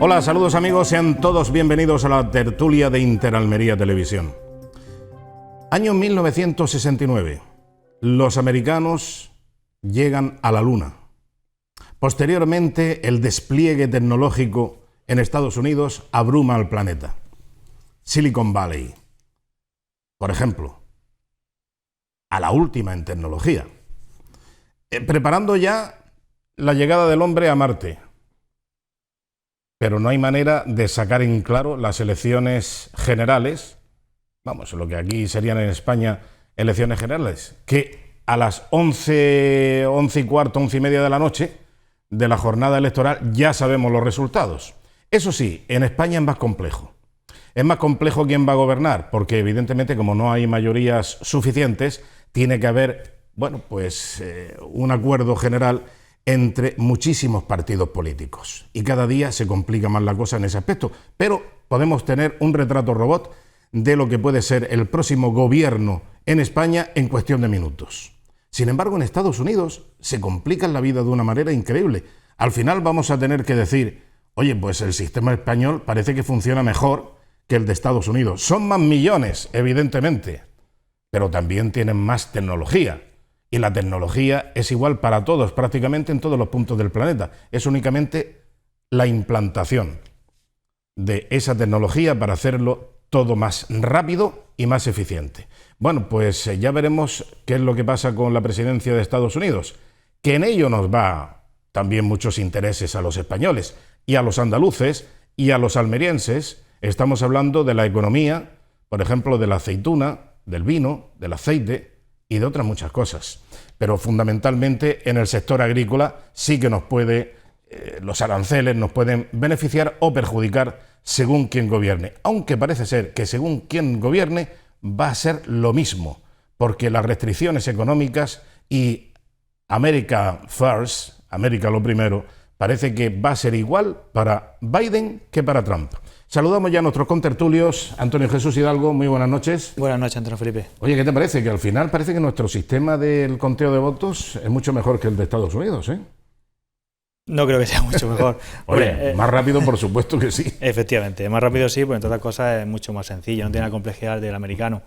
Hola, saludos amigos, sean todos bienvenidos a la tertulia de Interalmería Televisión. Año 1969. Los americanos llegan a la Luna. Posteriormente, el despliegue tecnológico en Estados Unidos abruma al planeta. Silicon Valley, por ejemplo, a la última en tecnología. Preparando ya la llegada del hombre a Marte. Pero no hay manera de sacar en claro las elecciones generales, vamos, lo que aquí serían en España elecciones generales, que a las 11 y cuarto, 11 y media de la noche de la jornada electoral ya sabemos los resultados. Eso sí, en España es más complejo. Es más complejo quién va a gobernar, porque evidentemente como no hay mayorías suficientes, tiene que haber, bueno, pues un acuerdo general entre muchísimos partidos políticos. Y cada día se complica más la cosa en ese aspecto. Pero podemos tener un retrato robot de lo que puede ser el próximo gobierno en España en cuestión de minutos. Sin embargo, en Estados Unidos se complica la vida de una manera increíble. Al final vamos a tener que decir, oye, pues el sistema español parece que funciona mejor que el de Estados Unidos. Son más millones, evidentemente, pero también tienen más tecnología. Y la tecnología es igual para todos, prácticamente en todos los puntos del planeta. Es únicamente la implantación de esa tecnología para hacerlo todo más rápido y más eficiente. Bueno, pues ya veremos qué es lo que pasa con la presidencia de Estados Unidos, que en ello nos va también muchos intereses a los españoles y a los andaluces y a los almerienses. Estamos hablando de la economía, por ejemplo, de la aceituna, del vino, del aceite y de otras muchas cosas. Pero fundamentalmente en el sector agrícola sí que nos puede, los aranceles nos pueden beneficiar o perjudicar según quien gobierne. Aunque parece ser que según quien gobierne va a ser lo mismo, porque las restricciones económicas y America First, América lo primero, parece que va a ser igual para Biden que para Trump. Saludamos ya a nuestros contertulios. Antonio Jesús Hidalgo, muy buenas noches. Buenas noches, Antonio Felipe. Oye, ¿qué te parece? Que al final parece que nuestro sistema del conteo de votos es mucho mejor que el de Estados Unidos, ¿eh? No creo que sea mucho mejor. Oye, más rápido por supuesto que sí. Efectivamente, más rápido sí, pues en todas las cosas es mucho más sencillo, no tiene la complejidad del americano.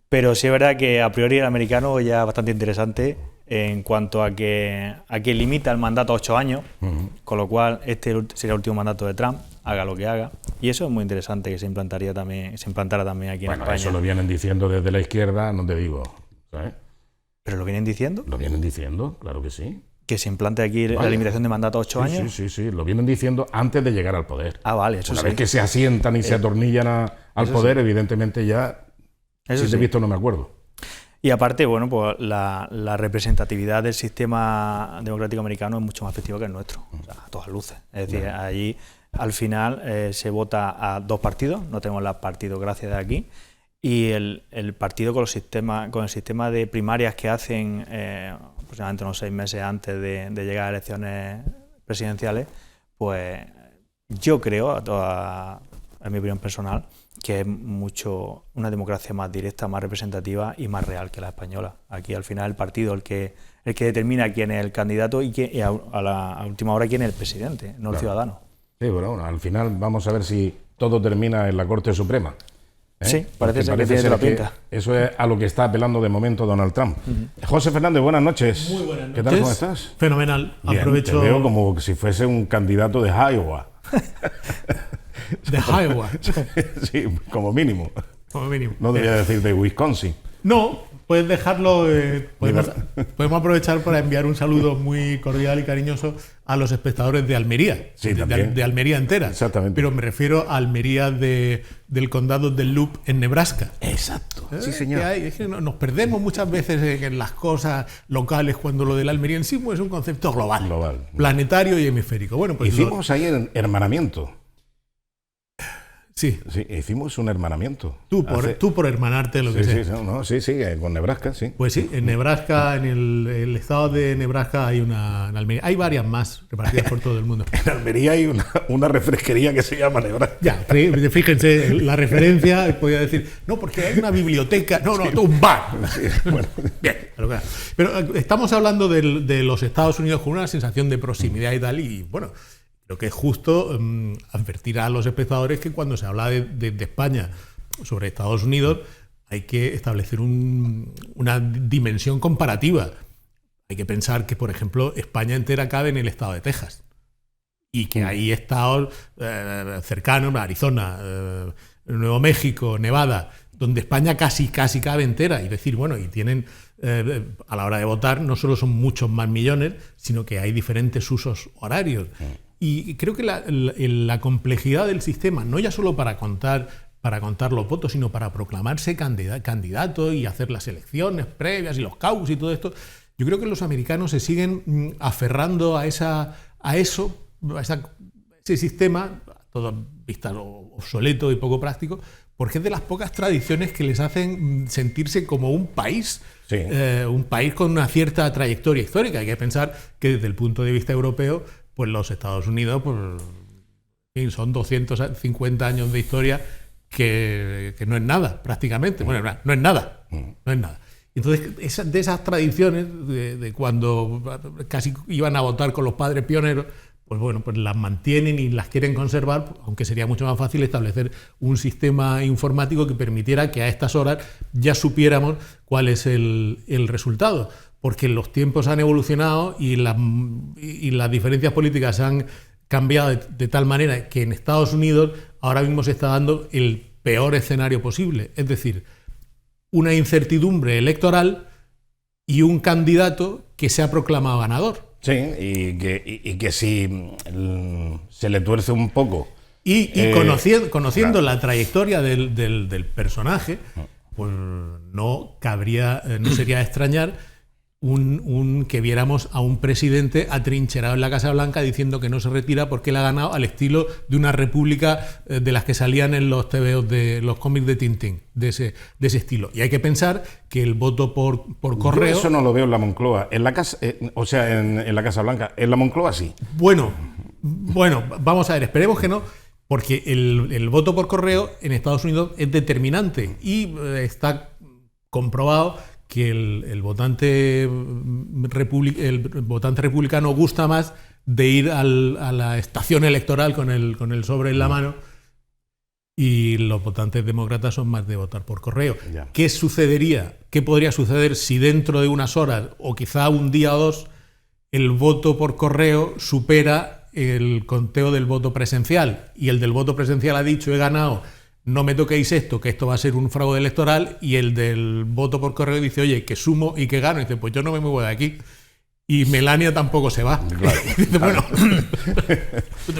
Pero sí es verdad que a priori el americano ya es bastante interesante en cuanto a que limita el mandato a 8 años, con lo cual este sería el último mandato de Trump, haga lo que haga. Y eso es muy interesante que se implantara también aquí en España. Bueno, eso lo vienen diciendo desde la izquierda, no te digo, ¿sabes? ¿Pero lo vienen diciendo? Lo vienen diciendo, claro que sí. ¿Que se implante aquí la limitación de mandato a 8 años? Sí, lo vienen diciendo antes de llegar al poder. Ah, vale, eso sí. Una vez que se asientan y se atornillan al poder, sí. Evidentemente ya, eso si te he visto no me acuerdo. Y aparte, bueno, pues la representatividad del sistema democrático americano es mucho más efectiva que el nuestro, o sea, a todas luces. Es decir, allí al final se vota a 2 partidos, no tenemos la partidocracia de aquí, y el partido con el sistema de primarias que hacen aproximadamente unos 6 meses antes de llegar a elecciones presidenciales, pues yo creo, en mi opinión personal, que es una democracia más directa, más representativa y más real que la española. Aquí al final el partido el que determina quién es el candidato y a la última hora quién es el presidente, no el ciudadano. Sí, bueno, al final vamos a ver si todo termina en la Corte Suprema. Sí, parece ser que tiene la pinta. Eso es a lo que está apelando de momento Donald Trump. José Fernández, buenas noches. Muy buenas noches. ¿Qué tal, cómo estás? Fenomenal. Bien, aprovecho. Te veo como si fuese un candidato de Iowa. De Iowa. Sí, como mínimo. Como mínimo. No debía decir de Wisconsin. No, puedes dejarlo. Podemos aprovechar para enviar un saludo muy cordial y cariñoso a los espectadores de Almería. Sí, de Almería entera. Exactamente. Pero me refiero a Almería del condado del Loop en Nebraska. Exacto. Sí, señor. Es que nos perdemos muchas veces en las cosas locales cuando lo del almeriensismo es un concepto global. Planetario y hemisférico. Bueno, pues hicimos ahí el hermanamiento. Sí, hicimos un hermanamiento. Tú por hermanarte lo que sea. Sí, con Nebraska, sí. Pues sí, en Nebraska, en el estado de Nebraska hay una, en Almería, hay varias más repartidas por todo el mundo. En Almería hay una refresquería que se llama Nebraska. Ya, fíjense, la referencia, podía decir, no, porque hay una biblioteca, un bar. Sí, bueno, bien. Pero estamos hablando de los Estados Unidos con una sensación de proximidad y tal, y bueno, creo que es justo advertir a los espectadores que cuando se habla de España sobre Estados Unidos hay que establecer una dimensión comparativa. Hay que pensar que, por ejemplo, España entera cabe en el estado de Texas y que hay estados cercanos, Arizona, Nuevo México, Nevada, donde España casi cabe entera. Y decir, bueno, y tienen, a la hora de votar, no solo son muchos más millones, sino que hay diferentes usos horarios. Y creo que la complejidad del sistema, no ya solo para contar los votos, sino para proclamarse candidato y hacer las elecciones previas y los caucus y todo esto, yo creo que los americanos se siguen aferrando a ese sistema, todo vista obsoleto y poco práctico, porque es de las pocas tradiciones que les hacen sentirse como un país, un país con una cierta trayectoria histórica. Hay que pensar que desde el punto de vista europeo, pues los Estados Unidos, pues, son 250 años de historia que no es nada, prácticamente. Bueno, no es nada. No es nada. Entonces, de esas tradiciones de cuando casi iban a votar con los padres pioneros, pues bueno, pues las mantienen y las quieren conservar, aunque sería mucho más fácil establecer un sistema informático que permitiera que a estas horas ya supiéramos cuál es el resultado. Porque los tiempos han evolucionado y las diferencias políticas se han cambiado de tal manera que en Estados Unidos ahora mismo se está dando el peor escenario posible. Es decir, una incertidumbre electoral y un candidato que se ha proclamado ganador. Sí, y que si se le tuerce un poco... Conociendo la trayectoria del personaje, pues no sería de extrañar que viéramos a un presidente atrincherado en la Casa Blanca diciendo que no se retira porque él ha ganado, al estilo de una república de las que salían en los TVOs de los cómics de Tintín, de ese estilo. Y hay que pensar que el voto por correo... Yo eso no lo veo en la Moncloa, en la Casa Blanca. En la Moncloa sí. Bueno, vamos a ver, esperemos que no, porque el voto por correo en Estados Unidos es determinante y está comprobado que el votante republicano gusta más de ir a la estación electoral con el sobre en la mano, y los votantes demócratas son más de votar por correo. Ya. ¿Qué podría suceder si dentro de unas horas o quizá un día o dos el voto por correo supera el conteo del voto presencial y el del voto presencial ha dicho he ganado, no me toquéis esto, que esto va a ser un fraude electoral, y el del voto por correo dice, oye, que sumo y que gano, y dice, pues yo no me muevo de aquí. Y Melania tampoco se va. Claro. Dice, bueno,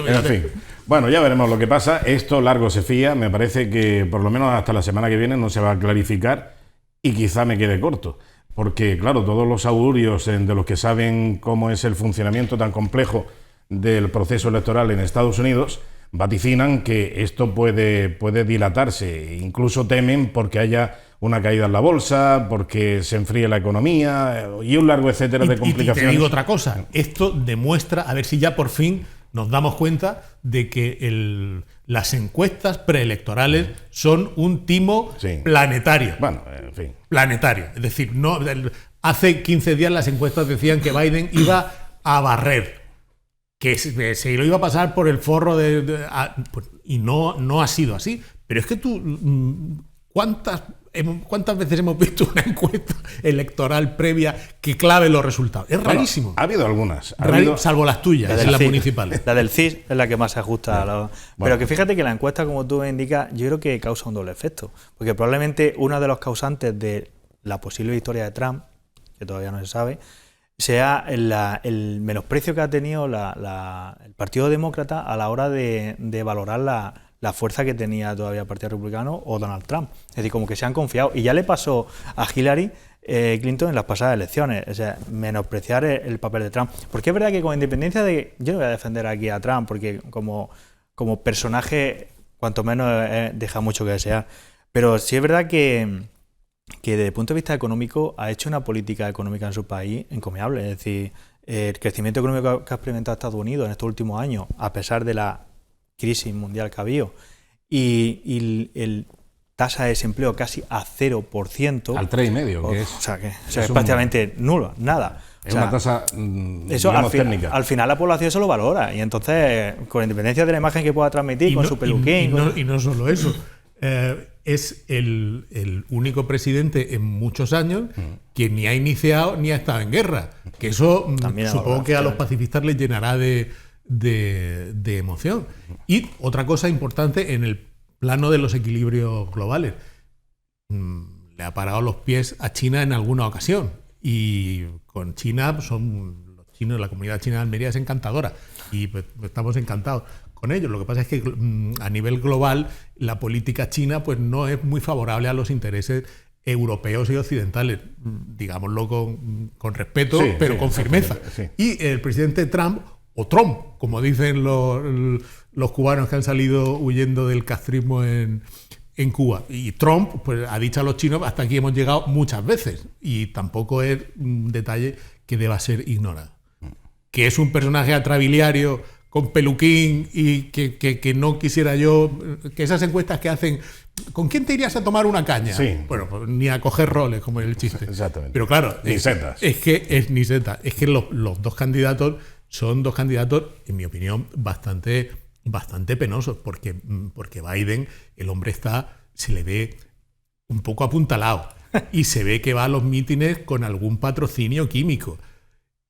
en fin, bueno, ya veremos lo que pasa. Esto largo se fía, me parece que por lo menos hasta la semana que viene no se va a clarificar y quizá me quede corto. Porque, claro, todos los augurios de los que saben cómo es el funcionamiento tan complejo del proceso electoral en Estados Unidos vaticinan que esto puede dilatarse, incluso temen porque haya una caída en la bolsa, porque se enfríe la economía y un largo etcétera de complicaciones. Y te digo otra cosa, esto demuestra, a ver si ya por fin nos damos cuenta de que las encuestas preelectorales son un timo planetario. Bueno, en fin. Planetario. Es decir, hace 15 días las encuestas decían que Biden iba a barrer, que se lo iba a pasar por el forro y no ha sido así. Pero es que tú, ¿cuántas veces hemos visto una encuesta electoral previa que clave los resultados? Es rarísimo. Ha habido algunas. Salvo las tuyas, las municipales. La del CIS es la que más se ajusta a la... Pero que fíjate que la encuesta, como tú indicas, yo creo que causa un doble efecto. Porque probablemente uno de los causantes de la posible victoria de Trump, que todavía no se sabe, sea el menosprecio que ha tenido el Partido Demócrata a la hora de valorar la fuerza que tenía todavía el Partido Republicano o Donald Trump. Es decir, como que se han confiado. Y ya le pasó a Hillary Clinton en las pasadas elecciones. O sea, menospreciar el papel de Trump. Porque es verdad que con independencia de... Yo no voy a defender aquí a Trump porque como personaje, cuanto menos deja mucho que desear. Pero sí es verdad que desde el punto de vista económico ha hecho una política económica en su país encomiable. Es decir, el crecimiento económico que ha experimentado Estados Unidos en estos últimos años, a pesar de la crisis mundial que ha habido, y el tasa de desempleo casi a 0%. Al 3,5%, que es. O sea, es prácticamente nulo, nada. Es una tasa, eso digamos, técnica. Al final la población eso lo valora, y entonces, con independencia de la imagen que pueda transmitir, con su peluquín... Y no solo eso, es el único presidente en muchos años que ni ha iniciado ni ha estado en guerra. Que eso supongo que a los pacifistas les llenará de emoción. Y otra cosa importante en el plano de los equilibrios globales. Le ha parado los pies a China en alguna ocasión. Y con China, los chinos, la comunidad china de Almería es encantadora. Y pues, estamos encantados con ellos. Lo que pasa es que a nivel global la política china pues no es muy favorable a los intereses europeos y occidentales, digámoslo con respeto, pero con firmeza. Sí. Y el presidente Trump, o Trump, como dicen los cubanos que han salido huyendo del castrismo en Cuba. Y Trump pues ha dicho a los chinos, hasta aquí hemos llegado muchas veces, y tampoco es un detalle que deba ser ignorado. Que es un personaje atrabiliario con peluquín y que no quisiera yo, que esas encuestas que hacen, ¿con quién te irías a tomar una caña? Sí. Bueno, pues ni a coger roles, como es el chiste. Exactamente. Pero claro, ni setas. Es que los dos candidatos son dos candidatos, en mi opinión, bastante penosos, porque Biden, el hombre se le ve un poco apuntalado y se ve que va a los mítines con algún patrocinio químico.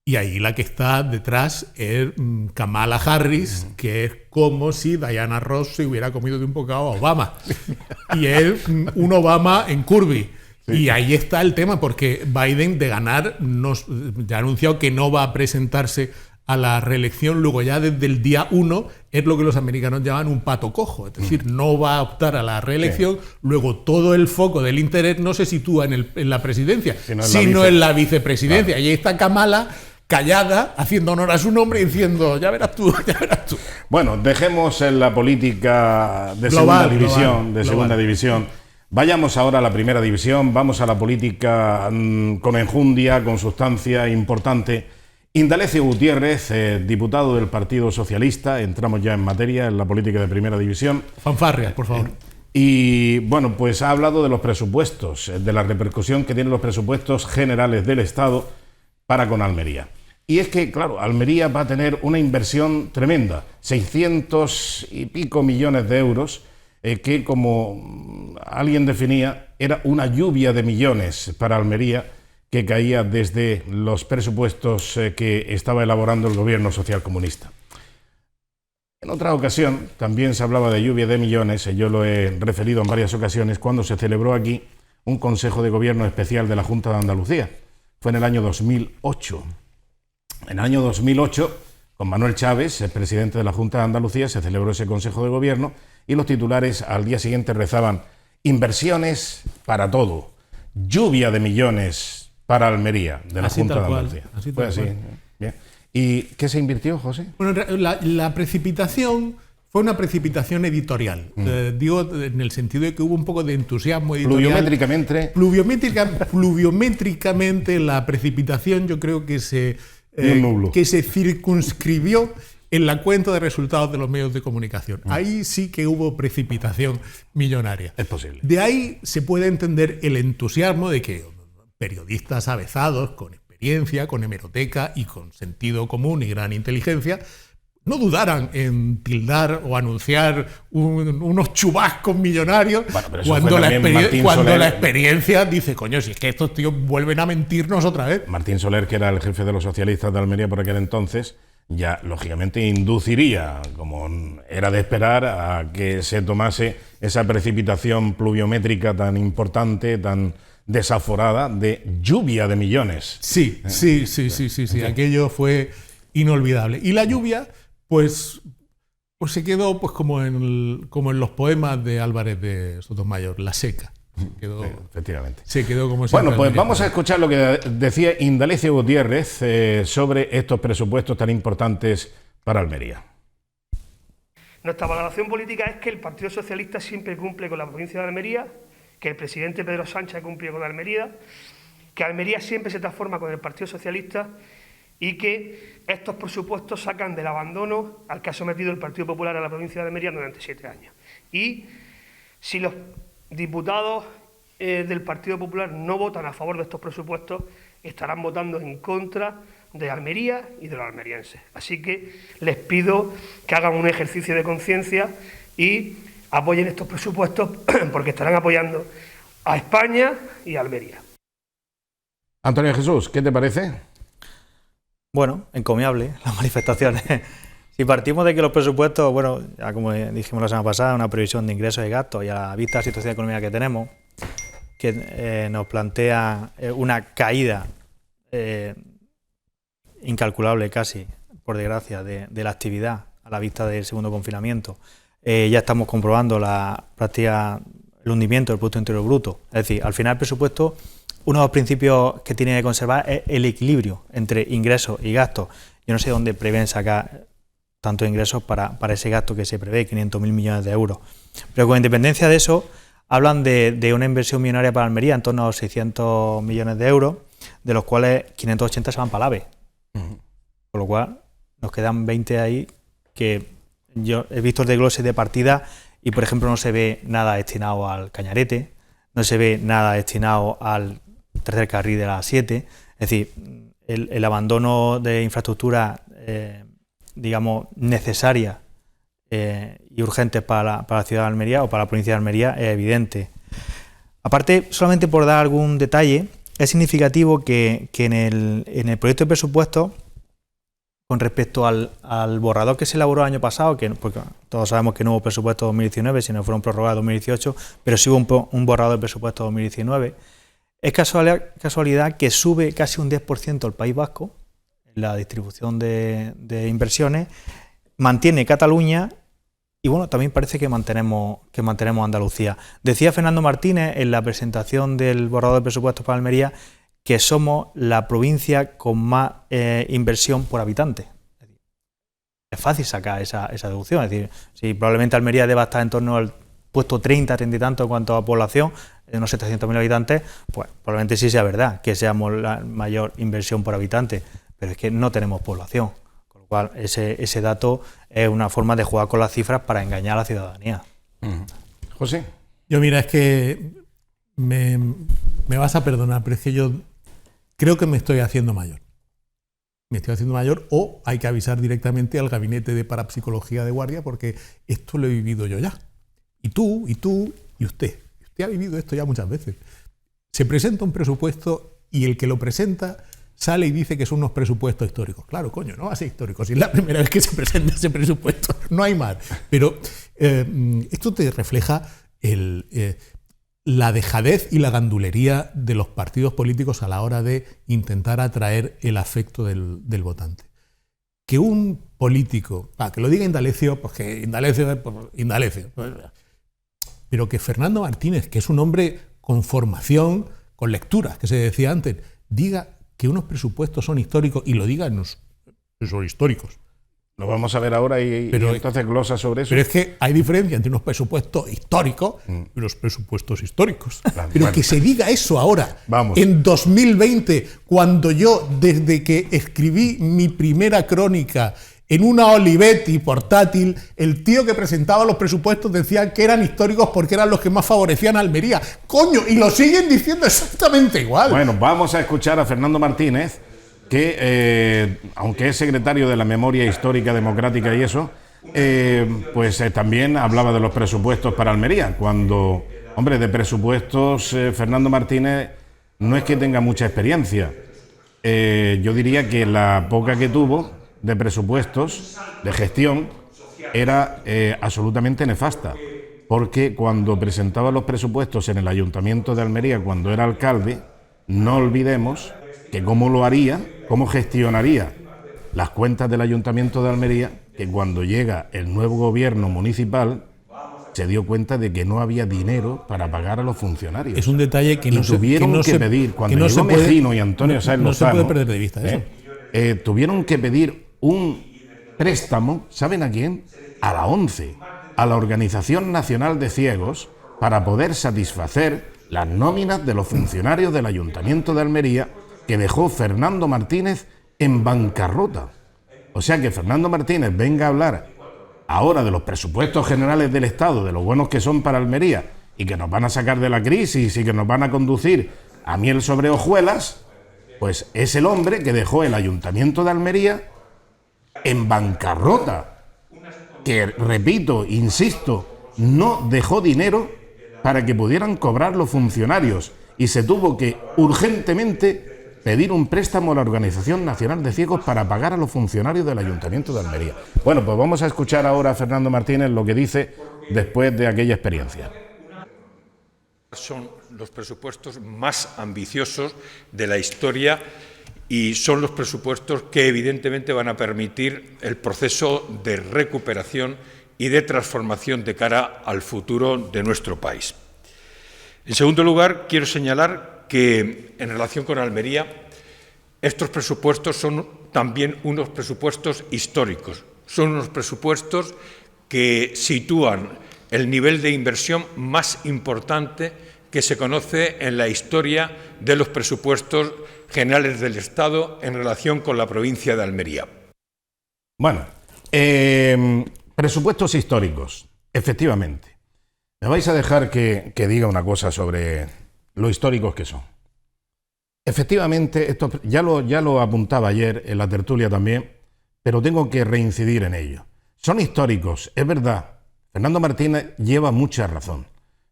Y ahí la que está detrás es Kamala Harris, que es como si Diana Ross se hubiera comido de un bocado a Obama. Y es un Obama en curvy. Sí. Y ahí está el tema, porque Biden, de ganar, ya ha anunciado que no va a presentarse a la reelección. Luego ya desde el día 1 es lo que los americanos llaman un pato cojo. Es decir, no va a optar a la reelección. Sí. Luego todo el foco del interés no se sitúa en la presidencia, sino en la vicepresidencia. Claro. Y ahí está Kamala, callada, haciendo honor a su nombre y diciendo, ya verás tú, ya verás tú. Bueno, dejemos en la política de segunda división. Vayamos ahora a la primera división, vamos a la política con enjundia, con sustancia importante. Indalecio Gutiérrez, diputado del Partido Socialista, entramos ya en materia en la política de primera división. Fanfarrias, por favor. Y bueno, pues ha hablado de los presupuestos, de la repercusión que tienen los presupuestos generales del Estado para con Almería. Y es que, claro, Almería va a tener una inversión tremenda, 600 y pico millones de euros, que como alguien definía, era una lluvia de millones para Almería que caía desde los presupuestos que estaba elaborando el gobierno socialcomunista. En otra ocasión también se hablaba de lluvia de millones, yo lo he referido en varias ocasiones, cuando se celebró aquí un Consejo de Gobierno especial de la Junta de Andalucía. Fue en el año 2008. En el año 2008, con Manuel Chávez, el presidente de la Junta de Andalucía, se celebró ese Consejo de Gobierno y los titulares al día siguiente rezaban: inversiones para todo, lluvia de millones para Almería, de la así Junta de cual, Andalucía. Así fue así. Bien. ¿Y qué se invirtió, José? Bueno, la precipitación fue una precipitación editorial. Digo, en el sentido de que hubo un poco de entusiasmo editorial. Pluviométricamente la precipitación, yo creo que se circunscribió en la cuenta de resultados de los medios de comunicación. Ahí sí que hubo precipitación millonaria. Es posible. De ahí se puede entender el entusiasmo de que periodistas avezados, con experiencia, con hemeroteca y con sentido común y gran inteligencia, no dudaran en tildar o anunciar unos chubascos millonarios, cuando la experiencia dice, coño, si es que estos tíos vuelven a mentirnos otra vez. Martín Soler, que era el jefe de los socialistas de Almería por aquel entonces, ya lógicamente induciría, como era de esperar, a que se tomase esa precipitación pluviométrica tan importante, tan desaforada, de lluvia de millones. Sí. Aquello fue inolvidable. Y la lluvia, pues se quedó pues como en los poemas de Álvarez de Sotomayor, la seca. Efectivamente. Se quedó como siempre. Bueno, pues vamos a escuchar lo que decía Indalecio Gutiérrez sobre estos presupuestos tan importantes para Almería. Nuestra valoración política es que el Partido Socialista siempre cumple con la provincia de Almería, que el presidente Pedro Sánchez ha cumplido con Almería, que Almería siempre se transforma con el Partido Socialista y que estos presupuestos sacan del abandono al que ha sometido el Partido Popular a la provincia de Almería durante 7 años. Y si los diputados del Partido Popular no votan a favor de estos presupuestos, estarán votando en contra de Almería y de los almerienses. Así que les pido que hagan un ejercicio de conciencia y apoyen estos presupuestos porque estarán apoyando a España y a Almería. Antonio Jesús, ¿qué te parece? Bueno, encomiable las manifestaciones. Si partimos de que los presupuestos, bueno, ya como dijimos la semana pasada, una previsión de ingresos y gastos y a la vista de la situación económica que tenemos, que nos plantea una caída incalculable casi, por desgracia, de la actividad a la vista del segundo confinamiento. Ya estamos comprobando el hundimiento del Producto Interior Bruto. Es decir, al final el presupuesto, uno de los principios que tiene que conservar es el equilibrio entre ingresos y gastos. Yo no sé dónde prevén sacar tantos ingresos para ese gasto que se prevé, 500.000 millones de euros. Pero con independencia de eso, hablan de una inversión millonaria para Almería en torno a los 600 millones de euros, de los cuales 580 se van para el AVE. Con lo cual, nos quedan 20 ahí que yo he visto el desglose de partida y, por ejemplo, no se ve nada destinado al Cañarete, no se ve nada destinado al tercer carril de la A7. Es decir, el abandono de infraestructura digamos, necesarias y urgentes para la ciudad de Almería o para la provincia de Almería es evidente. Aparte, solamente por dar algún detalle, es significativo que en el proyecto de presupuesto, con respecto al borrador que se elaboró el año pasado, porque todos sabemos que no hubo presupuesto 2019, sino fueron prorrogados 2018, pero sí hubo un borrador de presupuesto 2019, es casualidad que sube casi un 10% el País Vasco, la distribución de inversiones, mantiene Cataluña y bueno, también parece que mantenemos Andalucía. Decía Fernando Martínez en la presentación del borrador de presupuestos para Almería que somos la provincia con más inversión por habitante. Es fácil sacar esa deducción, es decir, si probablemente Almería deba estar en torno al puesto 30 y tanto en cuanto a población, de unos 700.000 habitantes, pues probablemente sí sea verdad que seamos la mayor inversión por habitante, pero es que no tenemos población, con lo cual ese dato es una forma de jugar con las cifras para engañar a la ciudadanía. José. Yo mira, es que me vas a perdonar, pero es que yo creo que me estoy haciendo mayor. Me estoy haciendo mayor o hay que avisar directamente al gabinete de parapsicología de guardia porque esto lo he vivido yo ya. Y tú, y usted. Usted ha vivido esto ya muchas veces. Se presenta un presupuesto y el que lo presenta sale y dice que son unos presupuestos históricos. Claro, coño, no va a ser histórico. Si es la primera vez que se presenta ese presupuesto, no hay más. Pero esto te refleja la dejadez y la gandulería de los partidos políticos a la hora de intentar atraer el afecto del votante. Que un político, que lo diga Indalecio, pues que Indalecio. Pero que Fernando Martínez, que es un hombre con formación, con lecturas, que se decía antes, diga que unos presupuestos son históricos y lo digan, son históricos. Lo vamos a ver ahora y entonces glosa sobre eso. Pero es que hay diferencia entre unos presupuestos históricos y los presupuestos históricos. Pero bueno, que se diga eso ahora, en 2020, cuando yo, desde que escribí mi primera crónica en una Olivetti portátil, el tío que presentaba los presupuestos decía que eran históricos porque eran los que más favorecían a Almería. ¡Coño! Y lo siguen diciendo exactamente igual. Bueno, vamos a escuchar a Fernando Martínez, que aunque es secretario de la Memoria Histórica Democrática y eso, también hablaba de los presupuestos para Almería. Cuando, hombre, de presupuestos, Fernando Martínez no es que tenga mucha experiencia. Yo diría que la poca que tuvo de presupuestos, de gestión, era absolutamente nefasta, porque cuando presentaba los presupuestos en el Ayuntamiento de Almería, cuando era alcalde, no olvidemos que cómo gestionaría las cuentas del Ayuntamiento de Almería, que cuando llega el nuevo gobierno municipal se dio cuenta de que no había dinero para pagar a los funcionarios. Es un detalle que no tuvieron que pedir, cuando llegó Mejino y Antonio Sáenz Lozano, no se puede perder de vista eso. Tuvieron que pedir un préstamo, ¿saben a quién? A la ONCE, a la Organización Nacional de Ciegos, para poder satisfacer las nóminas de los funcionarios del Ayuntamiento de Almería que dejó Fernando Martínez en bancarrota. O sea que Fernando Martínez venga a hablar ahora de los presupuestos generales del Estado, de lo buenos que son para Almería y que nos van a sacar de la crisis y que nos van a conducir a miel sobre hojuelas, Pues es el hombre que dejó el Ayuntamiento de Almería en bancarrota, que, repito, insisto, no dejó dinero para que pudieran cobrar los funcionarios y se tuvo que urgentemente pedir un préstamo a la Organización Nacional de Ciegos para pagar a los funcionarios del Ayuntamiento de Almería. Bueno, pues vamos a escuchar ahora a Fernando Martínez lo que dice después de aquella experiencia. Son los presupuestos más ambiciosos de la historia y son los presupuestos que evidentemente van a permitir el proceso de recuperación y de transformación de cara al futuro de nuestro país. En segundo lugar, quiero señalar que en relación con Almería, estos presupuestos son también unos presupuestos históricos, son unos presupuestos que sitúan el nivel de inversión más importante que se conoce en la historia de los presupuestos generales del Estado en relación con la provincia de Almería. Bueno, presupuestos históricos, efectivamente. Me vais a dejar que diga una cosa sobre lo históricos que son. Efectivamente, esto ya lo apuntaba ayer en la tertulia también, pero tengo que reincidir en ello. Son históricos, es verdad. Fernando Martínez lleva mucha razón.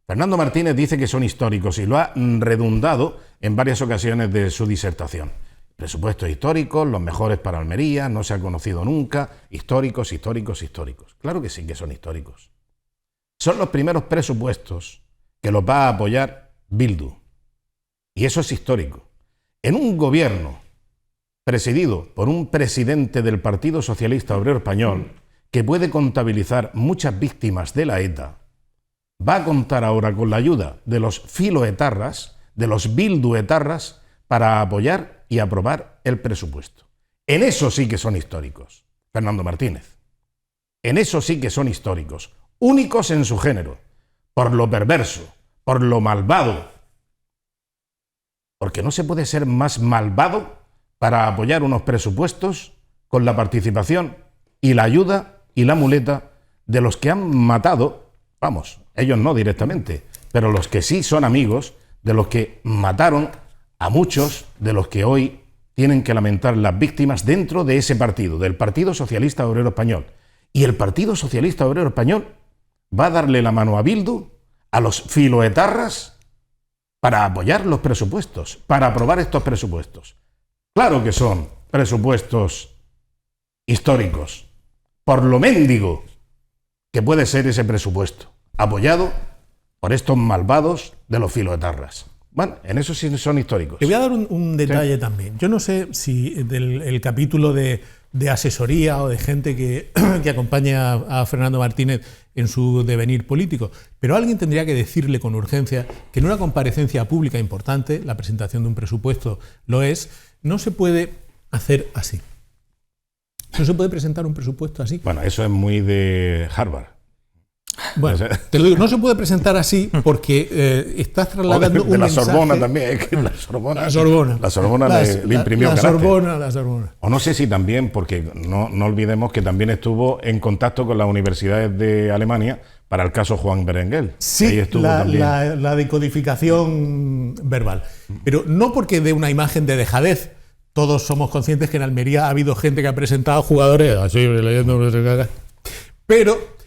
Fernando Martínez dice que son históricos y lo ha redundado en varias ocasiones de su disertación. Presupuestos históricos, los mejores para Almería, no se ha conocido nunca, históricos, históricos, históricos. Claro que sí que son históricos. Son los primeros presupuestos que los va a apoyar Bildu. Y eso es histórico. En un gobierno presidido por un presidente del Partido Socialista Obrero Español que puede contabilizar muchas víctimas de la ETA, va a contar ahora con la ayuda de los filoetarras, de los bilduetarras, para apoyar y aprobar el presupuesto. En eso sí que son históricos, Fernando Martínez. En eso sí que son históricos, únicos en su género, por lo perverso, por lo malvado. Porque no se puede ser más malvado para apoyar unos presupuestos con la participación y la ayuda y la muleta de los que han matado, vamos, ellos no directamente, pero los que sí son amigos, de los que mataron a muchos de los que hoy tienen que lamentar las víctimas dentro de ese partido, del Partido Socialista Obrero Español. Y el Partido Socialista Obrero Español va a darle la mano a Bildu, a los filoetarras, para apoyar los presupuestos, para aprobar estos presupuestos. Claro que son presupuestos históricos, por lo mendigo que puede ser ese presupuesto, apoyado por estos malvados de los filoetarras. Bueno, en eso sí son históricos. Te voy a dar un detalle también. Yo no sé si el capítulo de asesoría o de gente que acompaña a Fernando Martínez en su devenir político, pero alguien tendría que decirle con urgencia que en una comparecencia pública importante, la presentación de un presupuesto lo es, no se puede hacer así. No se puede presentar un presupuesto así. Bueno, eso es muy de Harvard. Bueno, te lo digo, no se puede presentar así porque estás trasladando un mensaje... De la Sorbona también, es que la Sorbona... La Sorbona le imprimió carácter. La Sorbona. O no sé si también, porque no olvidemos que también estuvo en contacto con las universidades de Alemania para el caso Juan Berenguel. Sí, ahí estuvo la decodificación verbal. Pero no porque dé una imagen de dejadez. Todos somos conscientes que en Almería ha habido gente que ha presentado jugadores así, leyendo... Pero...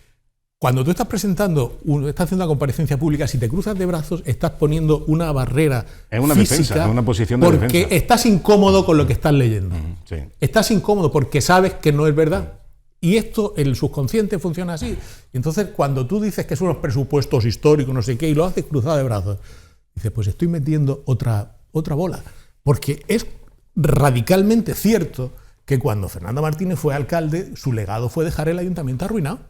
cuando tú estás presentando, estás haciendo una comparecencia pública, si te cruzas de brazos, estás poniendo una barrera física, es una posición de porque defensa. Estás incómodo con lo que estás leyendo. Sí. Estás incómodo porque sabes que no es verdad. Y esto, el subconsciente funciona así. Y entonces, cuando tú dices que son unos presupuestos históricos, no sé qué, y lo haces cruzado de brazos, dices, pues estoy metiendo otra bola. Porque es radicalmente cierto que cuando Fernando Martínez fue alcalde, su legado fue dejar el ayuntamiento arruinado.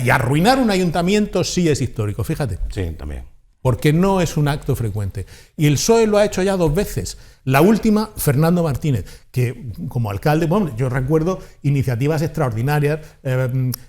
Y arruinar un ayuntamiento sí es histórico, fíjate. Sí, también. Porque no es un acto frecuente. Y el PSOE lo ha hecho ya 2 veces. La última, Fernando Martínez, que como alcalde, bueno, yo recuerdo iniciativas extraordinarias.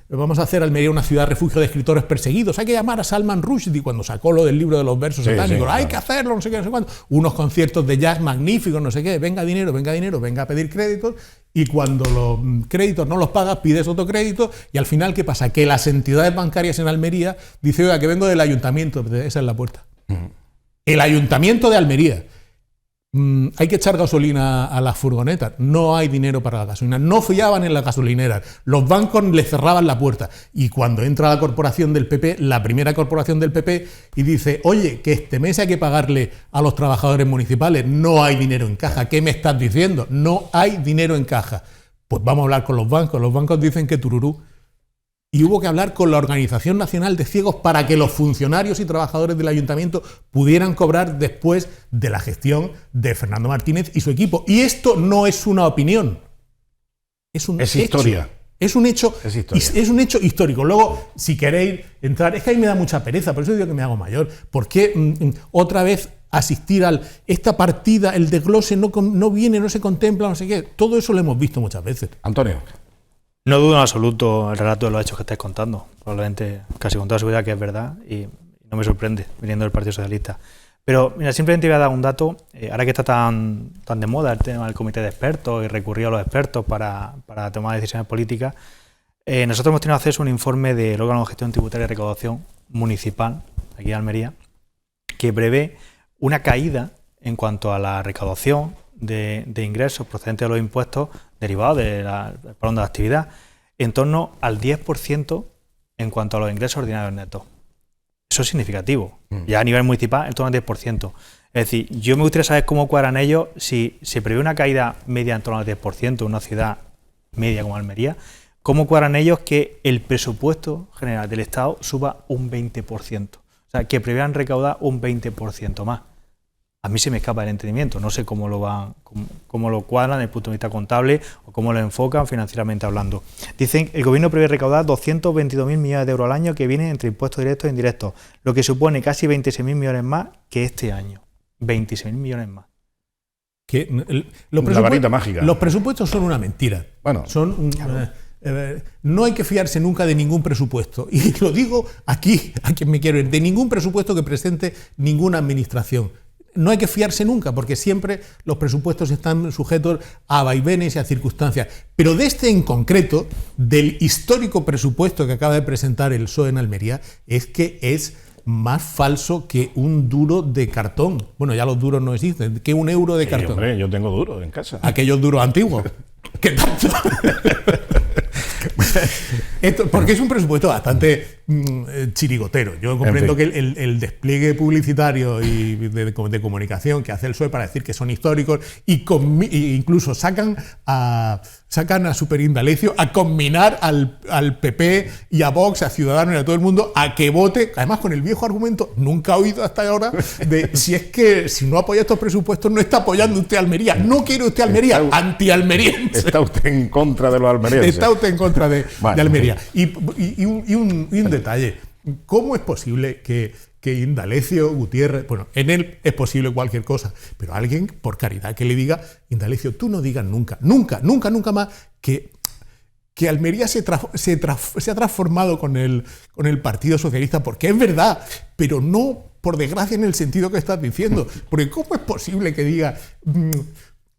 Vamos a hacer Almería una ciudad refugio de escritores perseguidos. Hay que llamar a Salman Rushdie cuando sacó lo del libro de los versos satánicos. Hay que hacerlo, no sé qué, no sé cuánto. Unos conciertos de jazz magníficos, no sé qué. Venga dinero, venga a pedir créditos. Y cuando los créditos no los pagas, pides otro crédito. Y al final, ¿qué pasa? Que las entidades bancarias en Almería dicen, oiga, que vengo del ayuntamiento. Esa es la puerta. El ayuntamiento de Almería. hay que echar gasolina a las furgonetas. No hay dinero para la gasolina. No fiaban en las gasolineras. Los bancos les cerraban la puerta. Y cuando entra la corporación del PP, la primera corporación del PP, y dice, oye, que este mes hay que pagarle a los trabajadores municipales, no hay dinero en caja. ¿Qué me estás diciendo? No hay dinero en caja. Pues vamos a hablar con los bancos. Los bancos dicen que tururú. Y hubo que hablar con la Organización Nacional de Ciegos para que los funcionarios y trabajadores del ayuntamiento pudieran cobrar después de la gestión de Fernando Martínez y su equipo. Y esto no es una opinión, es un hecho. Historia. Es un hecho, es un hecho histórico. Luego, si queréis entrar, es que a mí me da mucha pereza, por eso digo que me hago mayor. ¿Por qué otra vez asistir a esta partida, el desglose no viene, no se contempla, no sé qué? Todo eso lo hemos visto muchas veces. Antonio. No dudo en absoluto el relato de los hechos que estáis contando. Probablemente, casi con toda seguridad, que es verdad y no me sorprende viniendo del Partido Socialista. Pero mira, simplemente voy a dar un dato. Ahora que está tan de moda el tema del comité de expertos y recurrir a los expertos para tomar decisiones políticas, nosotros hemos tenido acceso a un informe del órgano de gestión tributaria y recaudación municipal, aquí en Almería, que prevé una caída en cuanto a la recaudación de ingresos procedentes de los impuestos derivados del parón de la actividad, en torno al 10% en cuanto a los ingresos ordinarios netos. Eso es significativo. Ya a nivel municipal, en torno al 10%. Es decir, yo me gustaría saber cómo cuadran ellos si se prevé una caída media en torno al 10% en una ciudad media como Almería, cómo cuadran ellos que el presupuesto general del Estado suba un 20%. O sea, que prevean recaudar un 20% más. A mí se me escapa el entendimiento, no sé cómo lo cuadran desde el punto de vista contable o cómo lo enfocan financieramente hablando. Dicen que el gobierno prevé recaudar 222.000 millones de euros al año que vienen entre impuestos directos e indirectos, lo que supone casi 26.000 millones más que este año. 26.000 millones más. La varita mágica. Los presupuestos son una mentira. Bueno, no hay que fiarse nunca de ningún presupuesto. Y lo digo aquí, a quien me quiero ir, de ningún presupuesto que presente ninguna administración. No hay que fiarse nunca, porque siempre los presupuestos están sujetos a vaivenes y a circunstancias. Pero de este en concreto, del histórico presupuesto que acaba de presentar el PSOE en Almería, es que es más falso que un duro de cartón. Bueno, ya los duros no existen, que un euro de cartón. Hombre, yo tengo duro en casa. Aquellos duros antiguos. ¿Qué tanto? Porque es un presupuesto bastante chirigotero. Yo comprendo que el despliegue publicitario y de comunicación que hace el PSOE para decir que son históricos y incluso sacan a Super Indalecio a combinar al PP y a Vox, a Ciudadanos y a todo el mundo a que vote, además con el viejo argumento, nunca he oído hasta ahora, de si es que si no apoya estos presupuestos no está apoyando usted a Almería. No quiere usted Almería, anti-almeriense. Está usted en contra de los almerienses. Está usted en contra de Almería. Y un detalle. ¿Cómo es posible que Indalecio Gutiérrez, bueno, en él es posible cualquier cosa, pero alguien, por caridad, que le diga, Indalecio, tú no digas nunca más que Almería se ha transformado con el Partido Socialista, porque es verdad, pero no, por desgracia, en el sentido que estás diciendo. Porque ¿cómo es posible que diga...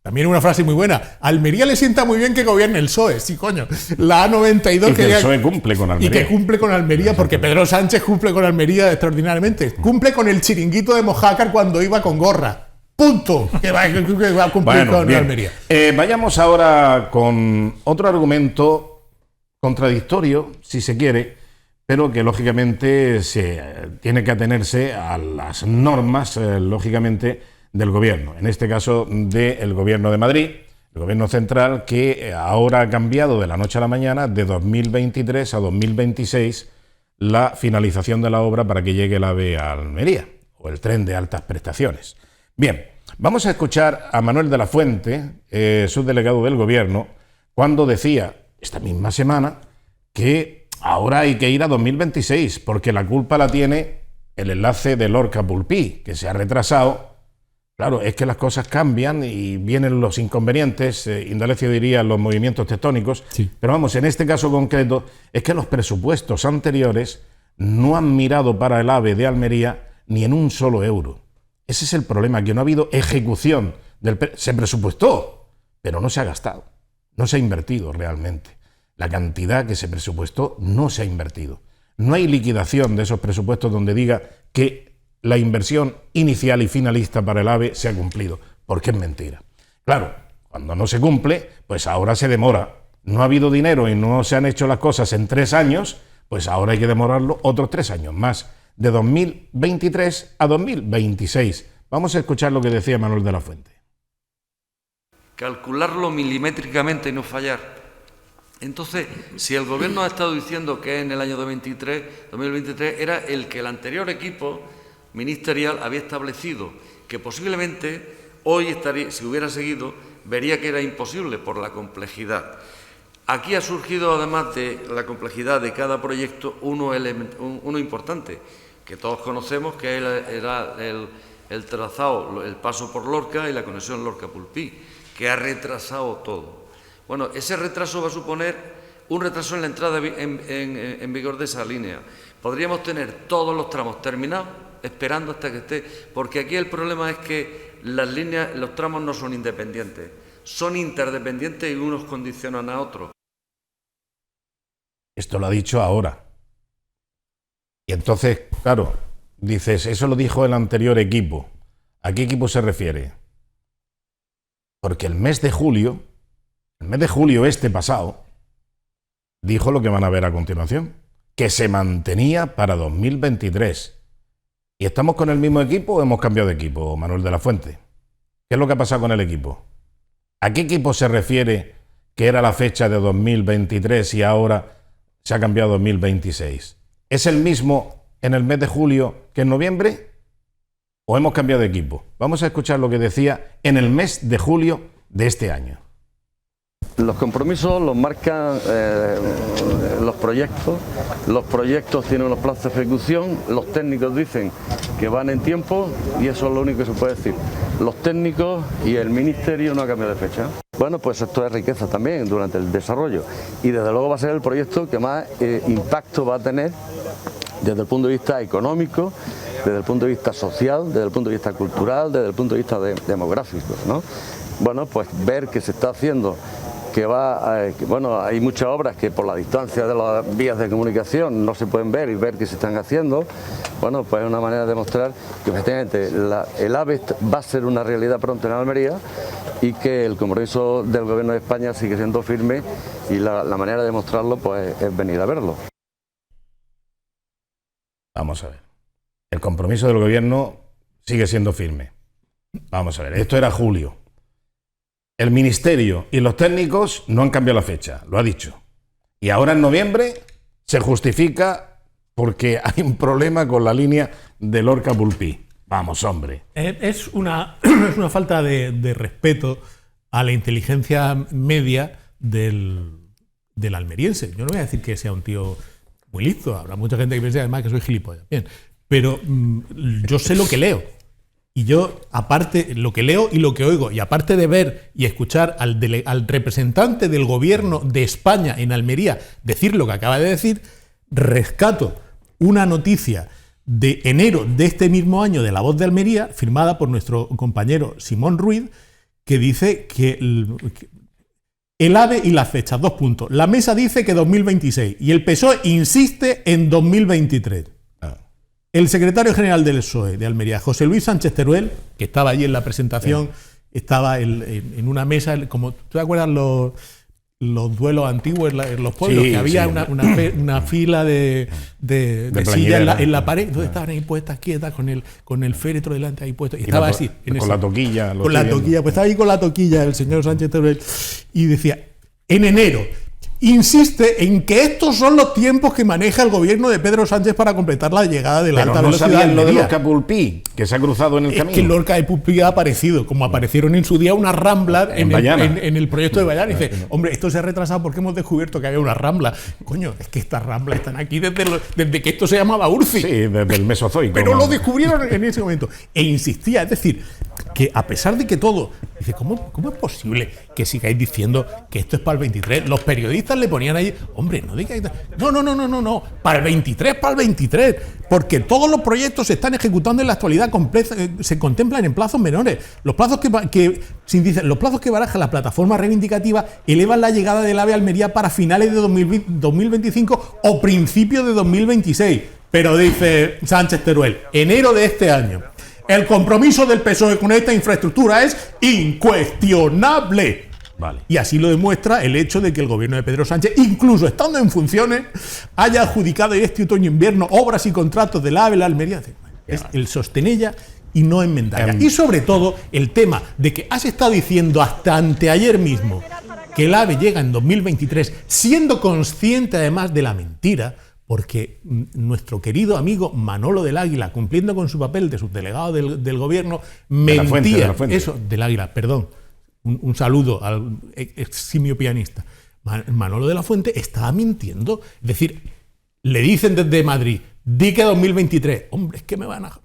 También una frase muy buena. A Almería le sienta muy bien que gobierne el PSOE. Sí, coño. La A92... Y que el PSOE cumple con Almería. Y que cumple con Almería, porque Pedro Sánchez cumple con Almería extraordinariamente. Cumple con el chiringuito de Mojácar cuando iba con gorra. ¡Punto! Que va a cumplir con Almería. Vayamos ahora con otro argumento contradictorio, si se quiere, pero que lógicamente se tiene que atenerse a las normas, lógicamente, del gobierno, en este caso del gobierno de Madrid, el gobierno central, que ahora ha cambiado de la noche a la mañana, de 2023 a 2026, la finalización de la obra para que llegue el AVE a Almería, o el tren de altas prestaciones. Bien, vamos a escuchar a Manuel de la Fuente, subdelegado del gobierno, cuando decía esta misma semana que ahora hay que ir a 2026, porque la culpa la tiene el enlace de Lorca-Pulpí, que se ha retrasado. Claro, es que las cosas cambian y vienen los inconvenientes, Indalecio diría los movimientos tectónicos, sí. Pero vamos, en este caso concreto, es que los presupuestos anteriores no han mirado para el AVE de Almería ni en un solo euro. Ese es el problema, que no ha habido ejecución. Se presupuestó, pero no se ha gastado, no se ha invertido realmente. La cantidad que se presupuestó no se ha invertido. No hay liquidación de esos presupuestos donde diga que la inversión inicial y finalista para el AVE se ha cumplido. porque es mentira. Claro, cuando no se cumple, pues ahora se demora. No ha habido dinero y no se han hecho las cosas en 3 años, pues ahora hay que demorarlo otros 3 años más, de 2023 a 2026. Vamos a escuchar lo que decía Manuel de la Fuente. Calcularlo milimétricamente y no fallar. Entonces, si el Gobierno ha estado diciendo que en el año 2023 era el que el anterior equipo ministerial había establecido, que posiblemente hoy estaría, si hubiera seguido, vería que era imposible por la complejidad. Aquí ha surgido, además de la complejidad de cada proyecto, uno importante, que todos conocemos, que era el trazado, el paso por Lorca y la conexión Lorca-Pulpí, que ha retrasado todo. Bueno, ese retraso va a suponer un retraso en la entrada en vigor de esa línea. Podríamos tener todos los tramos terminados, esperando hasta que esté, porque aquí el problema es que las líneas, los tramos no son independientes, son interdependientes y unos condicionan a otros. Esto lo ha dicho ahora. Y entonces, claro, dices, eso lo dijo el anterior equipo. ¿A qué equipo se refiere? Porque el mes de julio este pasado, dijo lo que van a ver a continuación, que se mantenía para 2023. ¿Y estamos con el mismo equipo o hemos cambiado de equipo, Manuel de la Fuente? ¿Qué es lo que ha pasado con el equipo? ¿A qué equipo se refiere que era la fecha de 2023 y ahora se ha cambiado a 2026? ¿Es el mismo en el mes de julio que en noviembre? ¿O hemos cambiado de equipo? Vamos a escuchar lo que decía en el mes de julio de este año. Los compromisos los marcan los proyectos tienen unos plazos de ejecución, los técnicos dicen que van en tiempo y eso es lo único que se puede decir. Los técnicos y el Ministerio no han cambiado de fecha. Bueno, pues esto es riqueza también durante el desarrollo y desde luego va a ser el proyecto que más impacto va a tener desde el punto de vista económico, desde el punto de vista social, desde el punto de vista cultural, desde el punto de vista demográfico, ¿no? Bueno, pues ver que se está haciendo, bueno, hay muchas obras que por la distancia de las vías de comunicación no se pueden ver y ver que se están haciendo. Bueno, pues es una manera de demostrar que efectivamente el AVE va a ser una realidad pronto en Almería y que el compromiso del Gobierno de España sigue siendo firme y la manera de demostrarlo pues es venir a verlo. Vamos a ver. El compromiso del Gobierno sigue siendo firme. Vamos a ver, esto era julio. El Ministerio y los técnicos no han cambiado la fecha, lo ha dicho. Y ahora en noviembre se justifica porque hay un problema con la línea de Lorca-Pulpí. Vamos, hombre. Es una falta de respeto a la inteligencia media del almeriense. Yo no voy a decir que sea un tío muy listo, habrá mucha gente que piensa además que soy gilipollas. Bien, pero yo sé lo que leo. Y yo, aparte, lo que leo y lo que oigo, y aparte de ver y escuchar al representante del Gobierno de España en Almería decir lo que acaba de decir, rescato una noticia de enero de este mismo año de La Voz de Almería, firmada por nuestro compañero Simón Ruiz, que dice que el AVE y las fechas, 2 puntos. La mesa dice que 2026 y el PSOE insiste en 2023. El secretario general del PSOE de Almería, José Luis Sánchez Teruel, que estaba allí en la presentación, estaba en una mesa, como ¿tú te acuerdas los duelos antiguos en los pueblos? Sí, que había una fila de sillas en la pared, entonces estaban ahí puestas quietas con el féretro delante ahí puesto. Y estaba así. Con la toquilla. Con la toquilla, pues estaba ahí con la toquilla el señor Sánchez Teruel y decía, en enero, insiste en que estos son los tiempos que maneja el gobierno de Pedro Sánchez para completar la llegada de la alta velocidad. Pero no sabían lo de Lorca-Pulpí, que se ha cruzado en el camino. Es que Lorca-Pulpí ha aparecido, como aparecieron en su día unas ramblas en el proyecto de Bayana. Y dice, hombre, esto se ha retrasado porque hemos descubierto que había una rambla. Coño, es que estas ramblas están aquí desde que esto se llamaba Urci. Sí, desde el Mesozoico. Pero lo descubrieron en ese momento. E insistía, es decir, que a pesar de que todo... Dice, ¿cómo es posible que sigáis diciendo que esto es para el 23? Los periodistas le ponían ahí, hombre, no digáis... No, para el 23, porque todos los proyectos se están ejecutando en la actualidad, se contemplan en plazos menores. Los plazos los plazos que baraja la plataforma reivindicativa elevan la llegada del AVE a Almería para finales de 2025 o principios de 2026. Pero dice Sánchez Teruel, enero de este año. El compromiso del PSOE con esta infraestructura es incuestionable. Vale. Y así lo demuestra el hecho de que el gobierno de Pedro Sánchez, incluso estando en funciones, haya adjudicado este otoño-invierno obras y contratos del AVE, la Almería. Es el sostenella y no enmendalla. Y sobre todo el tema de que has estado diciendo hasta anteayer mismo que el AVE llega en 2023, siendo consciente además de la mentira, porque nuestro querido amigo Manolo del Águila, cumpliendo con su papel de subdelegado del gobierno, mentía. De la Fuente. Eso, del Águila, perdón. Un saludo al eximio pianista. Manolo de la Fuente estaba mintiendo. Es decir, le dicen desde Madrid, di que 2023. Hombre, es que me van a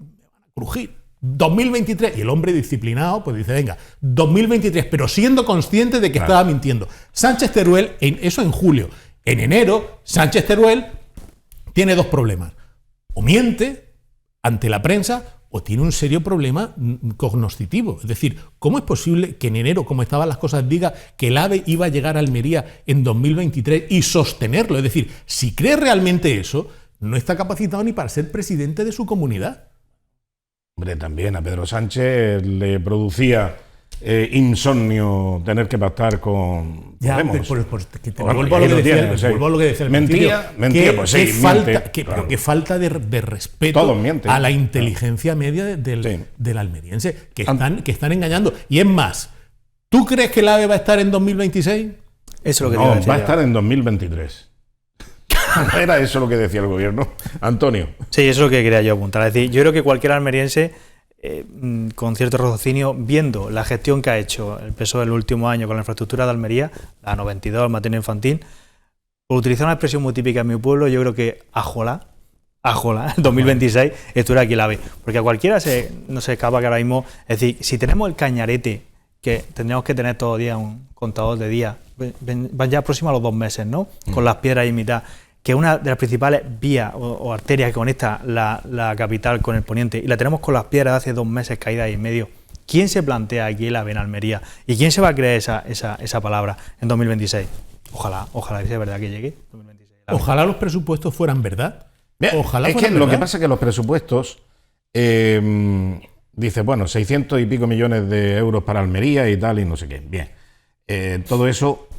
crujir. 2023. Y el hombre disciplinado pues dice, venga, 2023, pero siendo consciente de que estaba mintiendo. Sánchez Teruel, eso en julio. En enero, Sánchez Teruel tiene dos problemas. O miente ante la prensa o tiene un serio problema cognoscitivo. Es decir, ¿cómo es posible que en enero, como estaban las cosas, diga que el AVE iba a llegar a Almería en 2023 y sostenerlo? Es decir, si cree realmente eso, no está capacitado ni para ser presidente de su comunidad. Hombre, también a Pedro Sánchez le producía insomnio tener que pactar con Podemos. Vuelvo a lo que decía. Mentía, pues sí, pero qué falta de respeto a la inteligencia media del almeriense, que están engañando. Y es más, ¿tú crees que el AVE va a estar en 2026? Eso es lo que no, va a estar en 2023. Era eso lo que decía el gobierno. Antonio. Sí, eso es lo que quería yo apuntar. Es decir, yo creo que cualquier almeriense, con cierto raciocinio, viendo la gestión que ha hecho el PSOE el último año con la infraestructura de Almería, la 92, el materno infantil, por utilizar una expresión muy típica en mi pueblo, yo creo que ajola, en 2026 estuviera aquí el AVE. Porque a cualquiera no se escapa que ahora mismo, es decir, si tenemos el cañarete, que tendríamos que tener todos los días un contador de días, van ya próximo a los 2 meses, ¿no? Con las piedras y mitad, que es una de las principales vías o arterias que conecta la capital con el poniente, y la tenemos con las piedras de hace 2 meses caídas y medio. ¿Quién se plantea aquí el AVE en Almería? ¿Y quién se va a creer esa palabra en 2026? Ojalá que sea verdad que llegue 2026. Ojalá los presupuestos fueran verdad. Ojalá es que lo que pasa es que los presupuestos dice, bueno, 600 y pico millones de euros para Almería y tal, y no sé qué. Bien. Todo eso,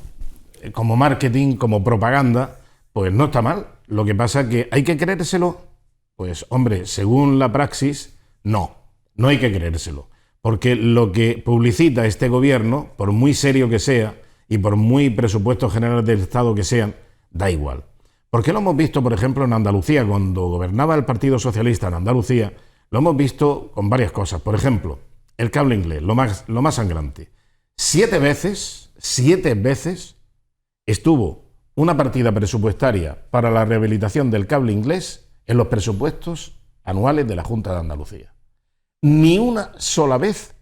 como marketing, como propaganda, pues no está mal. Lo que pasa es que hay que creérselo. Pues, hombre, según la praxis, no hay que creérselo. Porque lo que publicita este gobierno, por muy serio que sea y por muy presupuestos generales del Estado que sean, da igual. Porque lo hemos visto, por ejemplo, en Andalucía, cuando gobernaba el Partido Socialista en Andalucía, lo hemos visto con varias cosas. Por ejemplo, el cable inglés, lo más sangrante. 7 veces estuvo una partida presupuestaria para la rehabilitación del cable inglés en los presupuestos anuales de la Junta de Andalucía. Ni una sola vez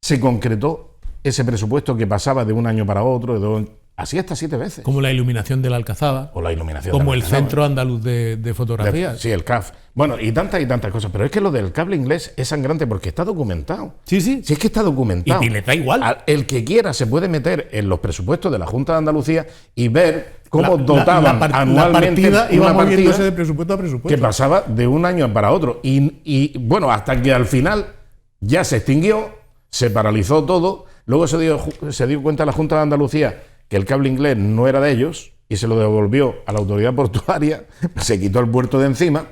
se concretó ese presupuesto que pasaba de un año para otro, así hasta 7 veces. Como la iluminación de la Alcazaba. O la iluminación como de la el Centro Andaluz de Fotografía. Sí, el CAF. Bueno, y tantas cosas. Pero es que lo del cable inglés es sangrante porque está documentado. Sí. Si es que está documentado. Y le da igual. El que quiera se puede meter en los presupuestos de la Junta de Andalucía y ver cómo dotaban anualmente la partida iba moviéndose de presupuesto a presupuesto. Que pasaba de un año para otro. Y bueno, hasta que al final ya se extinguió, se paralizó todo. Luego se dio cuenta la Junta de Andalucía que el cable inglés no era de ellos y se lo devolvió a la autoridad portuaria, se quitó el puerto de encima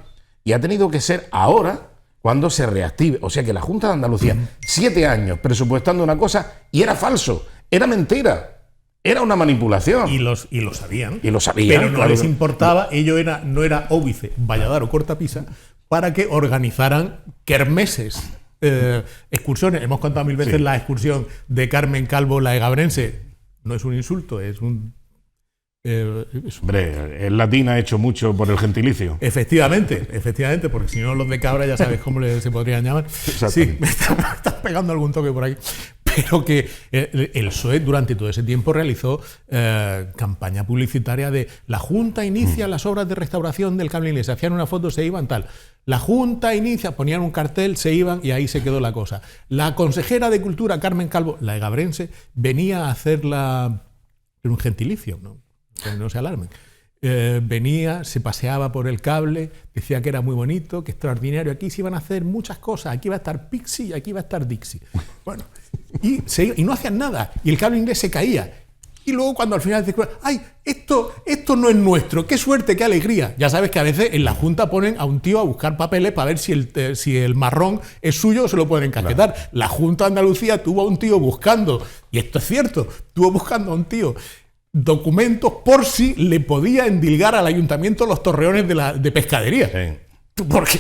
y ha tenido que ser ahora cuando se reactive. O sea que la Junta de Andalucía, 7 años presupuestando una cosa y era falso, era mentira, era una manipulación. Y lo sabían. Y lo sabían. Pero no les importaba, no era óbice, valladar o cortapisa, para que organizaran kermeses, excursiones. Hemos contado 1000 veces la excursión de Carmen Calvo, la egabrense. No es un insulto, es un... Hombre, el latín ha hecho mucho por el gentilicio. Efectivamente, porque si no los de Cabra ya sabes cómo se podrían llamar. Sí, me estás pegando algún toque por ahí. Pero que el PSOE durante todo ese tiempo realizó campaña publicitaria de la Junta inicia las obras de restauración del cable inglés. Se hacían una foto, se iban tal. La Junta inicia, ponían un cartel, se iban y ahí se quedó la cosa. La consejera de Cultura, Carmen Calvo, la egabrense, venía a hacerla en un gentilicio, ¿no? Que no se alarmen. venía, se paseaba por el cable, decía que era muy bonito, que extraordinario, aquí se iban a hacer muchas cosas, aquí va a estar Pixie y aquí va a estar Dixie. Bueno, y no hacían nada, y el cable inglés se caía. Y luego cuando al final dicen, ¡ay, esto no es nuestro! ¡Qué suerte, qué alegría! Ya sabes que a veces en la Junta ponen a un tío a buscar papeles para ver si el marrón es suyo o se lo pueden encajetar. Claro. La Junta de Andalucía tuvo a un tío buscando, y esto es cierto, tuvo buscando a un tío documentos por si le podía endilgar al ayuntamiento los torreones de pescadería. Sí. Porque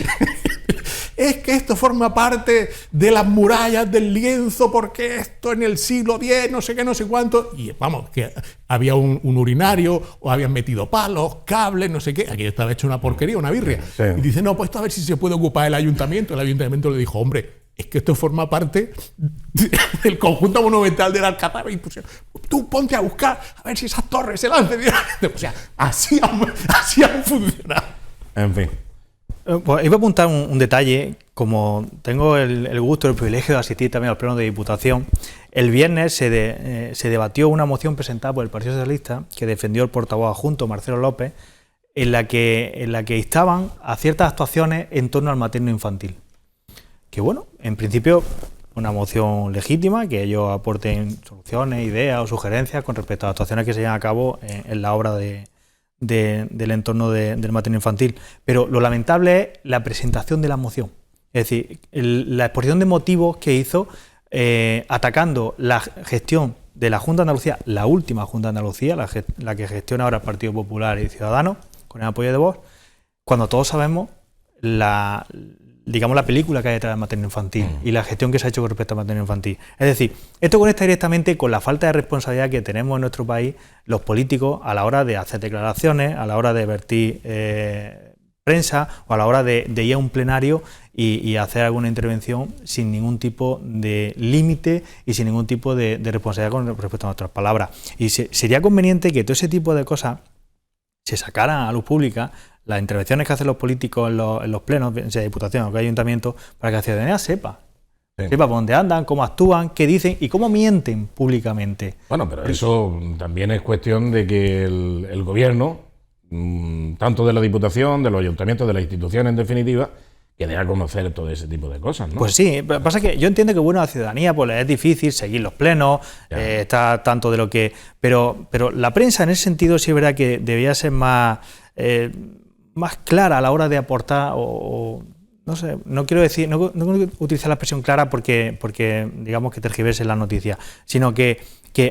es que esto forma parte de las murallas del lienzo, porque esto en el siglo X, no sé qué, no sé cuánto. Y vamos, que había un urinario, o habían metido palos, cables, no sé qué. Aquí estaba hecho una porquería, una birria. Sí. Y dice, no, pues esto a ver si se puede ocupar el ayuntamiento. El ayuntamiento le dijo, hombre, es que esto forma parte del conjunto monumental del Alcazaba. Y pues, tú ponte a buscar a ver si esas torres se lancen. O sea, así han funcionado. En fin. Pues iba a apuntar un detalle. Como tengo el gusto y el privilegio de asistir también al Pleno de Diputación, el viernes se debatió una moción presentada por el Partido Socialista que defendió el portavoz adjunto Marcelo López, en la que instaban a ciertas actuaciones en torno al materno infantil. Que bueno, en principio una moción legítima, que ellos aporten soluciones, ideas o sugerencias con respecto a actuaciones que se llevan a cabo en la obra del entorno del materno infantil. Pero lo lamentable es la presentación de la moción. Es decir, la exposición de motivos que hizo atacando la gestión de la Junta de Andalucía, la última Junta de Andalucía, la que gestiona ahora el Partido Popular y Ciudadanos, con el apoyo de Vox, cuando todos sabemos la película que hay detrás del materno infantil y la gestión que se ha hecho con respecto al materno infantil. Es decir, esto conecta directamente con la falta de responsabilidad que tenemos en nuestro país los políticos a la hora de hacer declaraciones, a la hora de vertir prensa o a la hora de ir a un plenario y hacer alguna intervención sin ningún tipo de límite y sin ningún tipo de responsabilidad con respecto a nuestras palabras. Y sería conveniente que todo ese tipo de cosas se sacaran a luz pública, las intervenciones que hacen los políticos en los plenos, sea diputación o que ayuntamiento, para que la ciudadanía sepa por dónde andan, cómo actúan, qué dicen y cómo mienten públicamente. Bueno, pero eso también es cuestión de que el gobierno, tanto de la diputación, de los ayuntamientos, de las instituciones en definitiva, que dé a conocer todo ese tipo de cosas, ¿no? Pues sí, pasa que yo entiendo que bueno, a la ciudadanía pues es difícil seguir los plenos, está tanto de lo que... Pero la prensa en ese sentido sí es verdad que debía ser más clara a la hora de aportar o no sé, no quiero utilizar la expresión clara porque digamos que tergiversen las noticias, sino que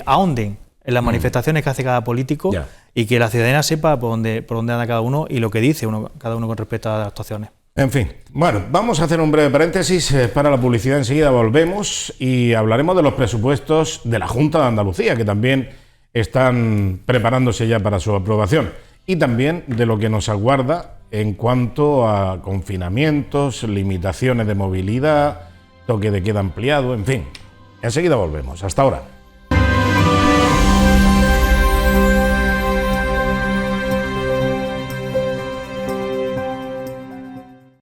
ahonden en las manifestaciones que hace cada político y que la ciudadanía sepa por dónde anda cada uno y lo que dice cada uno con respecto a las actuaciones. En fin, bueno, vamos a hacer un breve paréntesis para la publicidad, enseguida volvemos y hablaremos de los presupuestos de la Junta de Andalucía, que también están preparándose ya para su aprobación, y también de lo que nos aguarda en cuanto a confinamientos, limitaciones de movilidad, toque de queda ampliado, en fin. Enseguida volvemos. Hasta ahora.